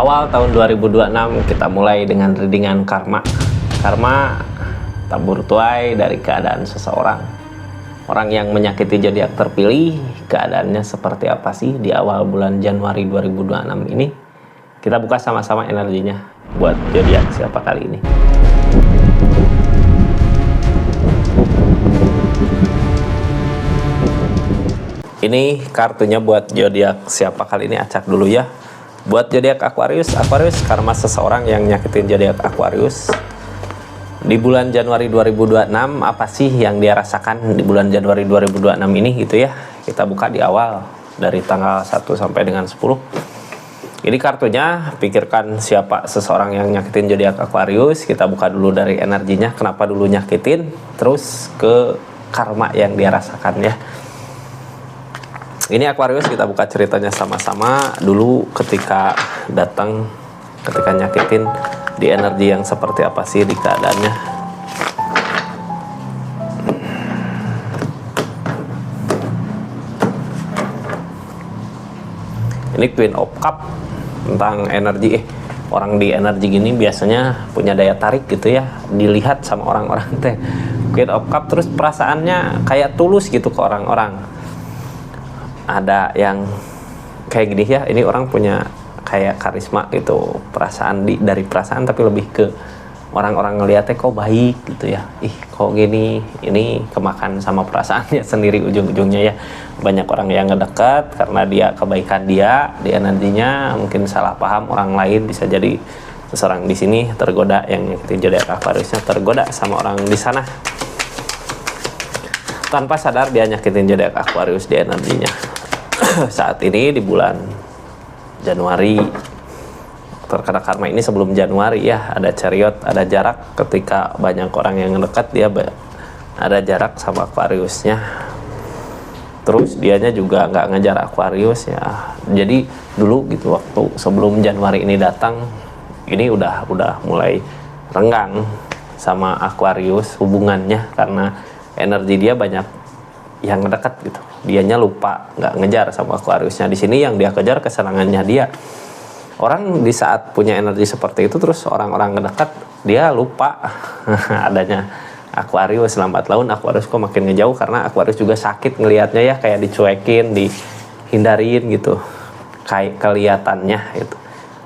Awal tahun 2026 kita mulai dengan readingan karma. Karma tabur tuai dari keadaan seseorang. Orang yang menyakiti zodiak terpilih, keadaannya seperti apa sih di awal bulan Januari 2026 ini? Kita buka sama-sama energinya buat zodiak siapa kali ini. Ini kartunya buat zodiak siapa kali ini, acak dulu ya. Buat zodiak Aquarius, karma seseorang yang nyakitin zodiak Aquarius di bulan Januari 2026, apa sih yang dia rasakan di bulan Januari 2026 ini gitu ya. Kita buka di awal dari tanggal 1 sampai dengan 10. Ini kartunya, pikirkan siapa seseorang yang nyakitin zodiak Aquarius. Kita buka dulu dari energinya, kenapa dulu nyakitin, terus ke karma yang dia rasakan ya. Ini Aquarius, kita buka ceritanya sama-sama dulu ketika datang, ketika nyakitin, di energi yang seperti apa sih di keadaannya. Ini Queen of Cup, tentang energi. Orang di energi gini biasanya punya daya tarik gitu ya, dilihat sama orang-orang teh. Queen of Cup, terus perasaannya kayak tulus gitu ke orang-orang. Ada yang kayak gini ya, ini orang punya kayak karisma gitu, perasaan dari perasaan, tapi lebih ke orang-orang ngeliatnya kok baik gitu ya, kok gini, ini kemakan sama perasaannya sendiri ujung-ujungnya ya. Banyak orang yang ngedekat karena dia kebaikan dia di energinya, mungkin salah paham orang lain, bisa jadi seseorang di sini tergoda, yang nyakitin zodiak Aquariusnya tergoda sama orang di sana, tanpa sadar dia nyakitin zodiak Aquarius di energinya. Saat ini di bulan Januari terkena karma ini, sebelum Januari ya, ada Chariot, ada jarak. Ketika banyak orang yang dekat, dia ada jarak sama Aquariusnya. Terus dianya juga nggak ngejar Aquarius ya. Jadi dulu gitu, waktu sebelum Januari ini datang, ini udah mulai renggang sama Aquarius hubungannya, karena energi dia banyak yang dekat gitu. Dianya lupa, nggak ngejar sama Aquariusnya. Di sini yang dia kejar kesenangannya dia. Orang di saat punya energi seperti itu, terus orang-orang ngedekat, dia lupa adanya Aquarius. Lambat laun Aquarius kok makin ngejauh, karena Aquarius juga sakit ngelihatnya ya, kayak dicuekin, dihindarin gitu, kayak kelihatannya gitu,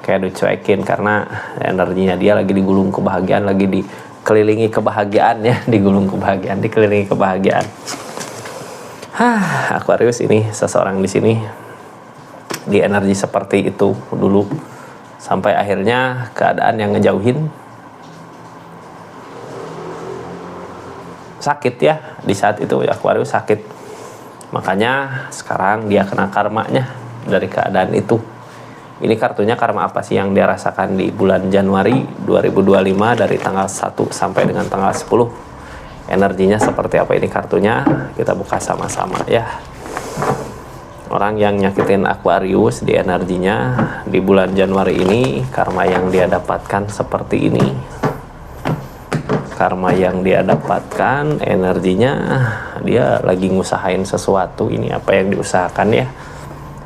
kayak dicuekin karena energinya dia lagi digulung kebahagiaan, lagi dikelilingi kebahagiaan ya, digulung kebahagiaan, dikelilingi kebahagiaan. Aquarius ini seseorang di sini di energi seperti itu dulu, sampai akhirnya keadaan yang ngejauhin, sakit ya di saat itu. Aquarius sakit, makanya sekarang dia kena karmanya dari keadaan itu. Ini kartunya, karma apa sih yang dia rasakan di bulan Januari 2025 dari tanggal 1 sampai dengan tanggal 10. Energinya seperti apa ini kartunya, kita buka sama-sama ya. Orang yang nyakitin Aquarius di energinya di bulan Januari ini, karma yang dia dapatkan seperti ini. Karma yang dia dapatkan, energinya dia lagi ngusahain sesuatu. Ini apa yang diusahakan ya.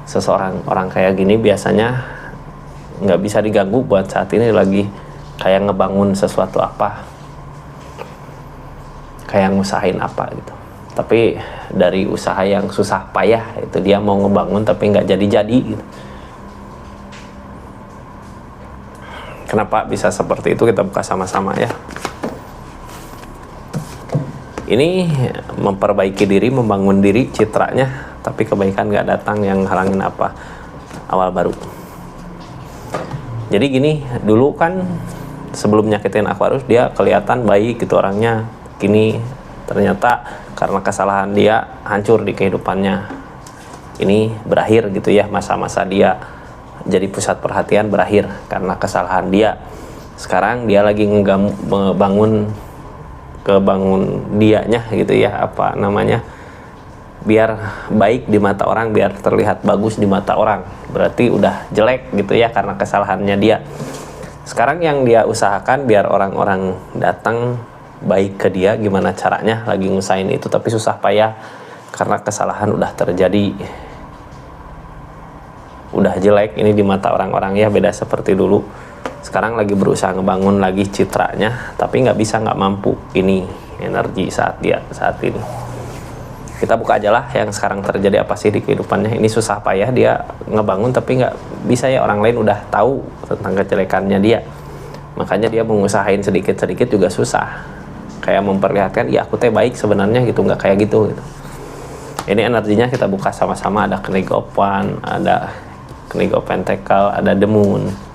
Seseorang orang kayak gini biasanya nggak bisa diganggu buat saat ini, lagi kayak ngebangun sesuatu apa, kayak ngusahain apa gitu. Tapi dari usaha yang susah payah itu, dia mau ngebangun tapi nggak jadi-jadi gitu. Kenapa bisa seperti itu, kita buka sama-sama ya. Ini memperbaiki diri, membangun diri, citranya, tapi kebaikan nggak datang, yang halangin apa? Awal baru. Jadi gini, dulu kan sebelum nyakitin Aquarius dia kelihatan baik gitu orangnya. Kini ternyata karena kesalahan dia hancur di kehidupannya. Ini berakhir gitu ya, masa-masa dia jadi pusat perhatian berakhir karena kesalahan dia. Sekarang dia lagi ngebangun dianya gitu ya, apa namanya, biar baik di mata orang, biar terlihat bagus di mata orang. Berarti udah jelek gitu ya karena kesalahannya dia. Sekarang yang dia usahakan biar orang-orang datang baik ke dia, gimana caranya, lagi ngusahain itu tapi susah payah karena kesalahan udah terjadi. udah jelek ini di mata orang-orang ya, beda seperti dulu. Sekarang lagi berusaha ngebangun lagi citranya, tapi nggak bisa, nggak mampu. Ini energi saat ini. Kita buka aja lah yang sekarang terjadi apa sih di kehidupannya. Ini susah payah dia ngebangun, tapi nggak bisa ya, orang lain udah tahu tentang kejelekannya dia. Makanya dia mengusahain sedikit-sedikit juga susah. Kayak memperlihatkan, ya aku teh baik sebenarnya gitu, nggak kayak gitu. Ini energinya kita buka sama-sama. Ada Knight of Wands, ada Knight of Pentacles, ada The Moon.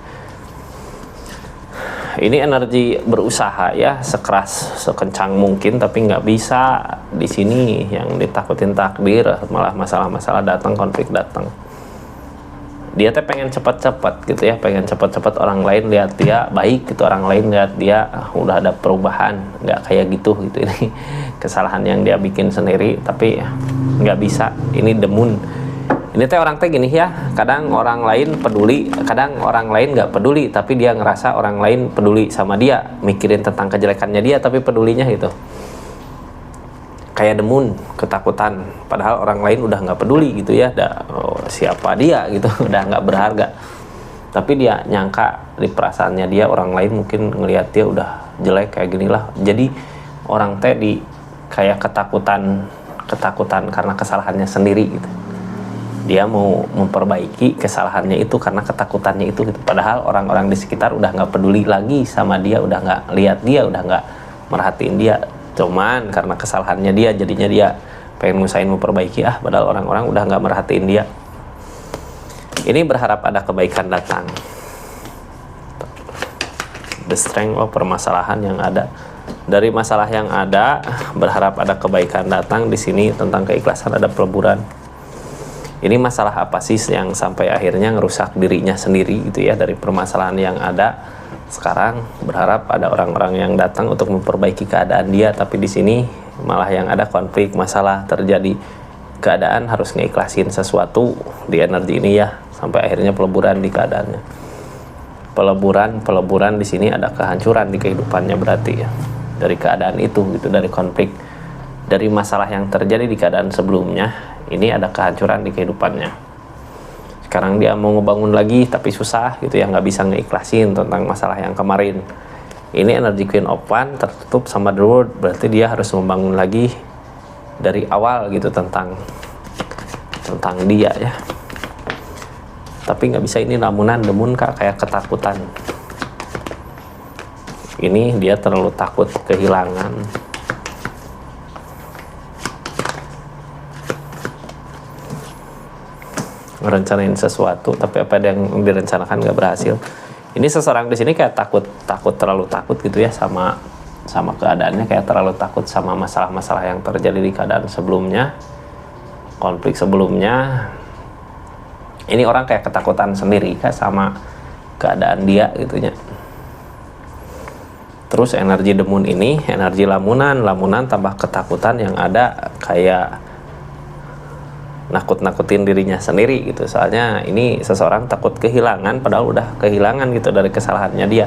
Ini energi berusaha ya, sekeras sekencang mungkin, tapi nggak bisa. Di sini yang ditakutin takdir, malah masalah-masalah datang, konflik datang. Dia teh pengen cepat-cepat gitu ya, pengen cepat-cepat orang lain lihat dia baik gitu, orang lain lihat dia udah ada perubahan. Nggak kayak gitu. Ini kesalahan yang dia bikin sendiri, tapi nggak bisa. Ini The Moon. Ini teh orang teh gini ya, kadang orang lain peduli, kadang orang lain nggak peduli, tapi dia ngerasa orang lain peduli sama dia, mikirin tentang kejelekannya dia, tapi pedulinya gitu. Kayak The Moon, ketakutan, padahal orang lain udah nggak peduli gitu ya, siapa dia gitu, udah nggak berharga. Tapi dia nyangka di perasaannya dia, orang lain mungkin ngelihat dia udah jelek kayak ginilah. Jadi orang teh di kayak ketakutan karena kesalahannya sendiri gitu. Dia mau memperbaiki kesalahannya itu karena ketakutannya itu gitu. Padahal orang-orang di sekitar udah nggak peduli lagi sama dia, udah nggak lihat dia, udah nggak merhatiin dia. Cuman karena kesalahannya dia, jadinya dia pengen ngusahain memperbaiki, padahal orang-orang udah nggak merhatiin dia. Ini berharap ada kebaikan datang. The strength of permasalahan yang ada. Dari masalah yang ada, berharap ada kebaikan datang. Di sini tentang keikhlasan ada peleburan. Ini masalah apa sih yang sampai akhirnya ngerusak dirinya sendiri gitu ya, dari permasalahan yang ada. Sekarang berharap ada orang-orang yang datang untuk memperbaiki keadaan dia, tapi di sini malah yang ada konflik, masalah terjadi. Keadaan harus ngeikhlasin sesuatu di energi ini ya, sampai akhirnya peleburan di keadaannya. Peleburan di sini ada kehancuran di kehidupannya berarti ya. Dari keadaan itu gitu, dari konflik, dari masalah yang terjadi di keadaan sebelumnya. Ini ada kehancuran di kehidupannya. Sekarang dia mau ngebangun lagi tapi susah gitu ya, nggak bisa ngeikhlasin tentang masalah yang kemarin. Ini energi Queen of Wands tertutup sama The World, berarti dia harus membangun lagi dari awal gitu tentang dia ya. Tapi nggak bisa, ini lamunan The Moon Kak, kayak ketakutan. Ini dia terlalu takut kehilangan. Merencanain sesuatu, tapi apa yang direncanakan nggak berhasil. Ini seseorang di sini kayak terlalu takut gitu ya sama keadaannya, kayak terlalu takut sama masalah-masalah yang terjadi di keadaan sebelumnya, konflik sebelumnya. Ini orang kayak ketakutan sendiri kan sama keadaan dia gitunya. Terus energi The Moon ini energi lamunan tambah ketakutan yang ada, kayak nakut-nakutin dirinya sendiri gitu. Soalnya ini seseorang takut kehilangan, padahal udah kehilangan gitu dari kesalahannya dia.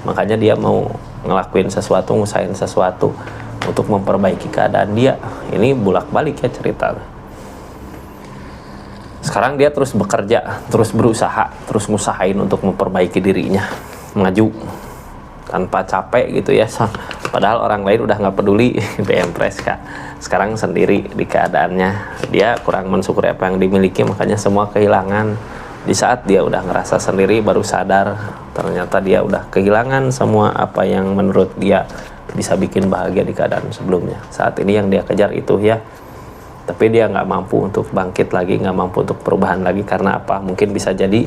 Makanya dia mau ngelakuin sesuatu, ngusahain sesuatu untuk memperbaiki keadaan dia. Ini bolak-balik ya cerita. Sekarang dia terus bekerja, terus berusaha, terus ngusahain untuk memperbaiki dirinya, maju tanpa capek gitu ya. Padahal orang lain udah nggak peduli, Empress Kak. Sekarang sendiri di keadaannya, dia kurang mensyukuri apa yang dimiliki, makanya semua kehilangan. Di saat dia udah ngerasa sendiri, baru sadar ternyata dia udah kehilangan semua apa yang menurut dia bisa bikin bahagia di keadaan sebelumnya. Saat ini yang dia kejar itu ya, tapi dia nggak mampu untuk bangkit lagi, nggak mampu untuk perubahan lagi. Karena apa? Mungkin bisa jadi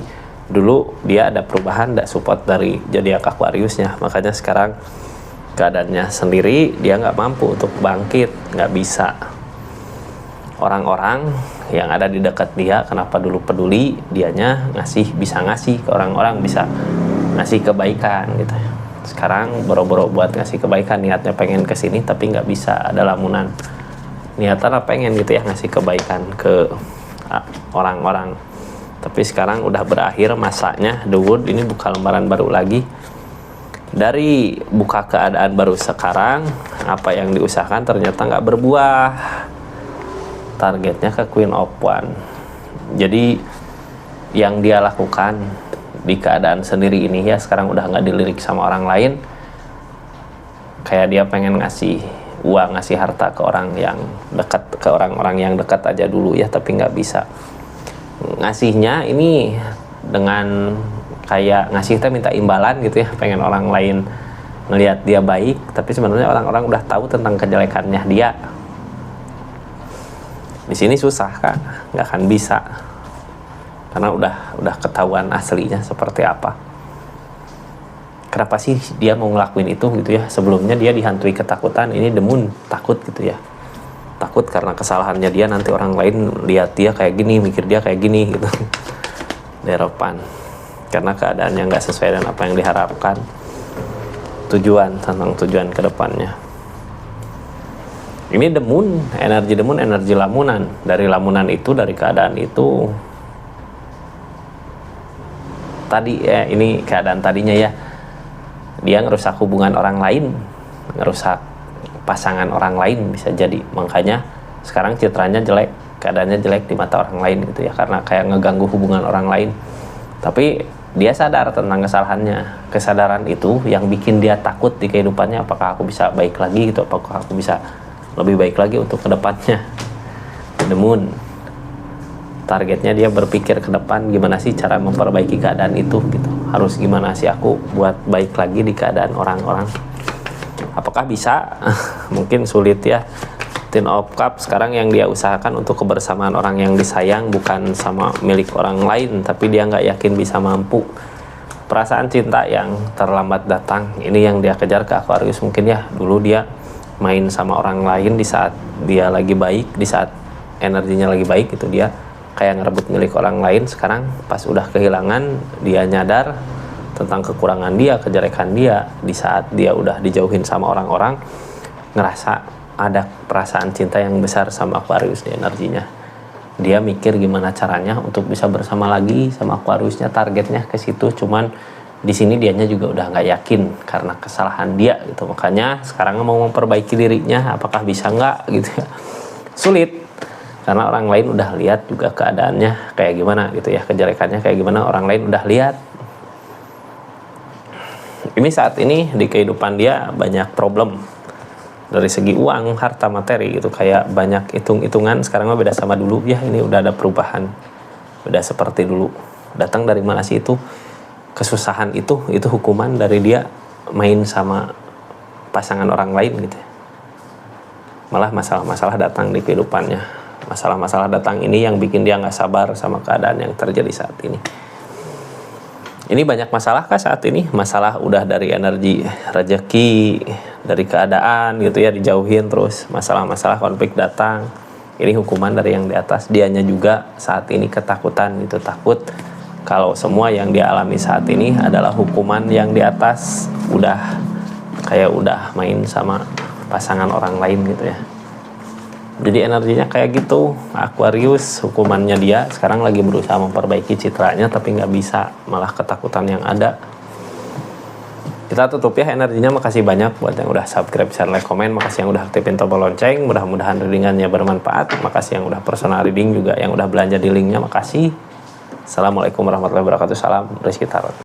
dulu dia ada perubahan, ada support dari zodiak Aquariusnya, makanya sekarang keadaannya sendiri dia nggak mampu untuk bangkit, nggak bisa. Orang-orang yang ada di dekat dia kenapa dulu peduli, dianya bisa ngasih ke orang-orang, bisa ngasih kebaikan gitu. Sekarang boro-boro buat ngasih kebaikan, niatnya pengen kesini tapi nggak bisa, ada lamunan. Niatnya pengen gitu ya ngasih kebaikan ke orang-orang, tapi sekarang udah berakhir masanya. The World ini buka lembaran baru lagi. Dari buka keadaan baru sekarang, apa yang diusahakan ternyata nggak berbuah. Targetnya ke Queen of Wands. Jadi yang dia lakukan di keadaan sendiri ini ya, sekarang udah nggak dilirik sama orang lain, kayak dia pengen ngasih uang, ngasih harta ke orang yang dekat, ke orang-orang yang dekat aja dulu ya, tapi nggak bisa. Ngasihnya ini dengan kayak ngasih minta imbalan gitu ya, pengen orang lain ngelihat dia baik, tapi sebenarnya orang-orang udah tahu tentang kejelekannya dia. Di sini susah Kak, nggak akan bisa, karena udah ketahuan aslinya seperti apa. Kenapa sih dia mau ngelakuin itu gitu ya? Sebelumnya dia dihantui ketakutan, ini demun takut gitu ya. Takut karena kesalahannya dia, nanti orang lain lihat dia kayak gini, mikir dia kayak gini gitu. Derepan. Karena keadaannya nggak sesuai dengan apa yang diharapkan. Tentang tujuan ke depannya. Ini demun, energi lamunan. Dari lamunan itu, dari keadaan itu, tadi ya, ini keadaan tadinya ya, dia ngerusak hubungan orang lain, ngerusak pasangan orang lain bisa jadi, makanya sekarang citranya jelek, keadaannya jelek di mata orang lain gitu ya, karena kayak ngeganggu hubungan orang lain. Tapi dia sadar tentang kesalahannya. Kesadaran itu yang bikin dia takut di kehidupannya, apakah aku bisa baik lagi gitu, apakah aku bisa lebih baik lagi untuk kedepannya. The Moon, targetnya dia berpikir ke depan, gimana sih cara memperbaiki keadaan itu gitu, harus gimana sih aku buat baik lagi di keadaan orang-orang. Apakah bisa? Mungkin sulit ya. Ten of Cups sekarang yang dia usahakan untuk kebersamaan orang yang disayang, bukan sama milik orang lain, tapi dia nggak yakin bisa mampu. Perasaan cinta yang terlambat datang, ini yang dia kejar ke Aquarius mungkin ya. Dulu dia main sama orang lain di saat dia lagi baik, di saat energinya lagi baik itu dia kayak ngerebut milik orang lain. Sekarang pas udah kehilangan, dia nyadar tentang kekurangan dia, kejelekan dia. Di saat dia udah dijauhin sama orang-orang, ngerasa ada perasaan cinta yang besar sama Aquarius di energinya. Dia mikir gimana caranya untuk bisa bersama lagi sama Aquariusnya, targetnya ke situ. Cuman di sini dianya juga udah nggak yakin karena kesalahan dia gitu. Makanya sekarang mau memperbaiki dirinya, apakah bisa nggak gitu ya. Sulit. Karena orang lain udah lihat juga keadaannya kayak gimana gitu ya, kejelekannya kayak gimana, orang lain udah lihat. Ini saat ini di kehidupan dia banyak problem dari segi uang, harta, materi gitu, kayak banyak hitung-hitungan. Sekarang mah beda sama dulu ya, ini udah ada perubahan, udah seperti dulu. Datang dari mana sih itu kesusahan itu hukuman dari dia main sama pasangan orang lain gitu. Malah masalah-masalah datang di kehidupannya. Masalah-masalah datang ini yang bikin dia nggak sabar sama keadaan yang terjadi saat ini. Ini banyak masalah kah saat ini? Masalah udah dari energi rezeki, dari keadaan gitu ya, dijauhin terus. Masalah-masalah konflik datang. Ini hukuman dari yang di atas. Dianya juga saat ini ketakutan gitu, takut kalau semua yang dia alami saat ini adalah hukuman yang di atas. Udah main sama pasangan orang lain gitu ya. Jadi energinya kayak gitu. Aquarius, hukumannya dia sekarang lagi berusaha memperbaiki citranya, tapi nggak bisa, malah ketakutan yang ada. Kita tutup ya energinya. Makasih banyak buat yang udah subscribe, share, like, komen. Makasih yang udah aktifin tombol lonceng. Mudah-mudahan readingannya bermanfaat. Makasih yang udah personal reading juga, yang udah belanja di linknya. Makasih. Assalamualaikum warahmatullahi wabarakatuh. Salam Rizky Tarot.